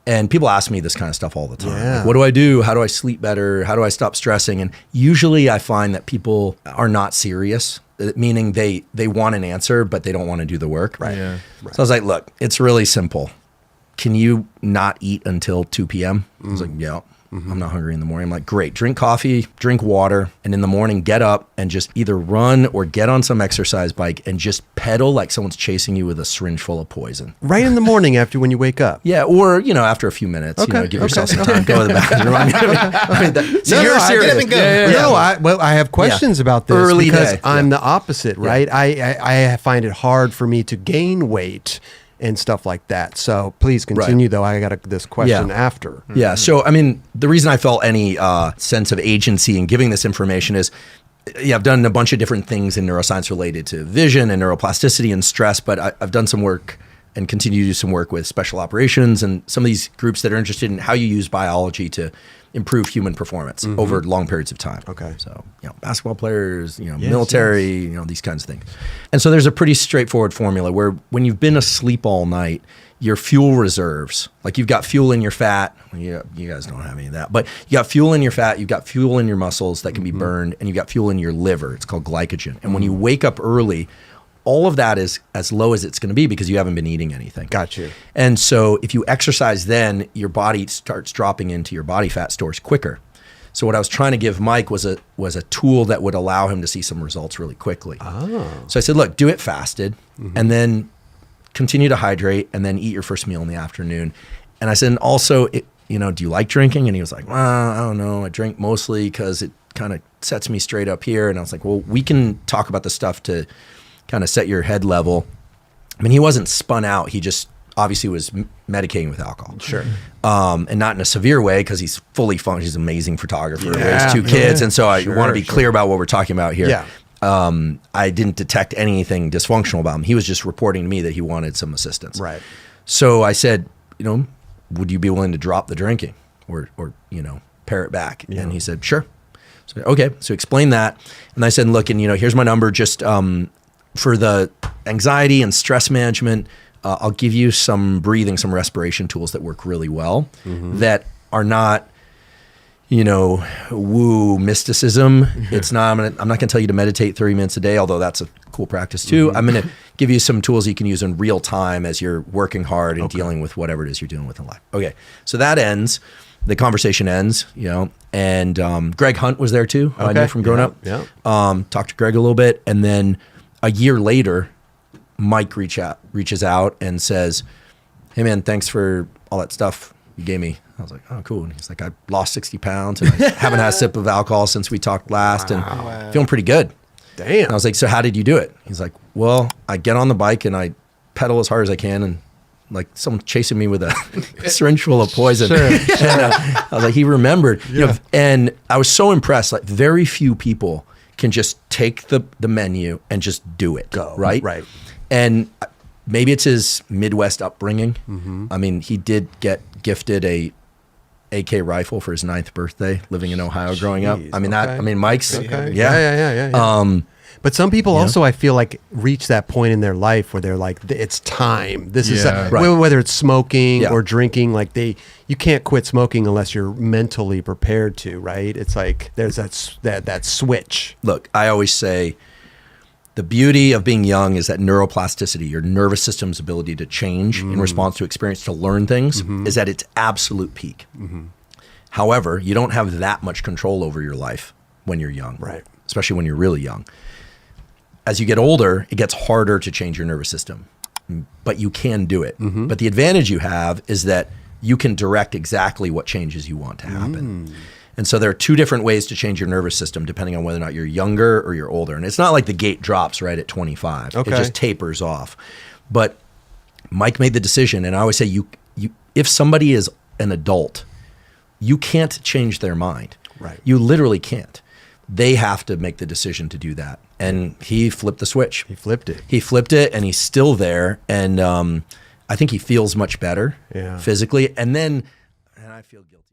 And people ask me this kind of stuff all the time. Yeah. Like, what do I do? How do I sleep better? How do I stop stressing? And usually I find that people are not serious, meaning they want an answer, but they don't want to do the work. Right. Yeah. So I was like, look, it's really simple. Can you not eat until 2 p.m.? I was like, yeah. I'm not hungry in the morning. I'm like, great, drink coffee, drink water, and in the morning, get up and just either run or get on some exercise bike and just pedal like someone's chasing you with a syringe full of poison. Right in the morning after when you wake up. Yeah, or, after a few minutes, give yourself some time, go to the bathroom. You're serious. Get up and go. No, I have questions about this Early because day. I'm the opposite, right? I find it hard for me to gain weight and stuff like that. So please continue, though. I got this question after. Yeah. So, the reason I felt any sense of agency in giving this information is, I've done a bunch of different things in neuroscience related to vision and neuroplasticity and stress, but I've done some work and continue to do some work with special operations and some of these groups that are interested in how you use biology to improve human performance over long periods of time. Okay. So, basketball players, military, these kinds of things. And so there's a pretty straightforward formula where when you've been asleep all night, your fuel reserves, like you've got fuel in your fat, you guys don't have any of that, but you got fuel in your fat, you've got fuel in your muscles that can be burned, and you've got fuel in your liver. It's called glycogen. And when you wake up early, all of that is as low as it's going to be because you haven't been eating anything. Got you. And so if you exercise then, your body starts dropping into your body fat stores quicker. So what I was trying to give Mike was a tool that would allow him to see some results really quickly. Oh. So I said, look, do it fasted and then continue to hydrate and then eat your first meal in the afternoon. And I said, and also, do you like drinking? And he was like, well, I don't know. I drink mostly because it kind of sets me straight up here. And I was like, well, we can talk about the stuff to kind of set your head level. He wasn't spun out. He just obviously was medicating with alcohol. Sure. And not in a severe way because he's fully functional. He's an amazing photographer, raised 2 kids. And so I want to be clear about what we're talking about here. Yeah. I didn't detect anything dysfunctional about him. He was just reporting to me that he wanted some assistance. Right. So I said, would you be willing to drop the drinking or pare it back? Yeah. And he said, sure. So, okay. So explain that. And I said, look, and here's my number. Just for the anxiety and stress management, I'll give you some breathing, some respiration tools that work really well that are not, woo mysticism. It's not, I'm not going to tell you to meditate 30 minutes a day, although that's a cool practice too. I'm going to give you some tools you can use in real time as you're working hard and dealing with whatever it is you're dealing with in life. Okay. So that ends. The conversation ends, and Greg Hunt was there too, who I knew from growing up. Yeah. Talked to Greg a little bit, and then a year later, Mike reaches out and says, hey man, thanks for all that stuff you gave me. I was like, oh, cool. And he's like, I lost 60 pounds and I haven't had a sip of alcohol since we talked last and feeling pretty good. Damn. And I was like, so how did you do it? He's like, well, I get on the bike and I pedal as hard as I can and like someone chasing me with a syringe full of poison. Sure. And, I was like, he remembered. And I was so impressed. Like very few people can just take the menu and just do it. Go. Right? Right. And maybe it's his Midwest upbringing. He did get gifted a AK rifle for his 9th birthday, living in Ohio growing up. Mike's, Yeah. But some people also, I feel like, reach that point in their life where they're like, it's time. This is whether it's smoking or drinking, like you can't quit smoking unless you're mentally prepared to, right? It's like there's that switch. Look, I always say the beauty of being young is that neuroplasticity, your nervous system's ability to change in response to experience, to learn things, is at its absolute peak. However, you don't have that much control over your life when you're young, right? Especially when you're really young. As you get older, it gets harder to change your nervous system, but you can do it. But the advantage you have is that you can direct exactly what changes you want to happen. And so there are 2 different ways to change your nervous system depending on whether or not you're younger or you're older. And it's not like the gate drops right at 25. It just tapers off. But Mike made the decision, and I always say, you if somebody is an adult, you can't change their mind. Right. You literally can't. They have to make the decision to do that. And he flipped the switch. He flipped it, and he's still there. And I think he feels much better physically. And I feel guilty.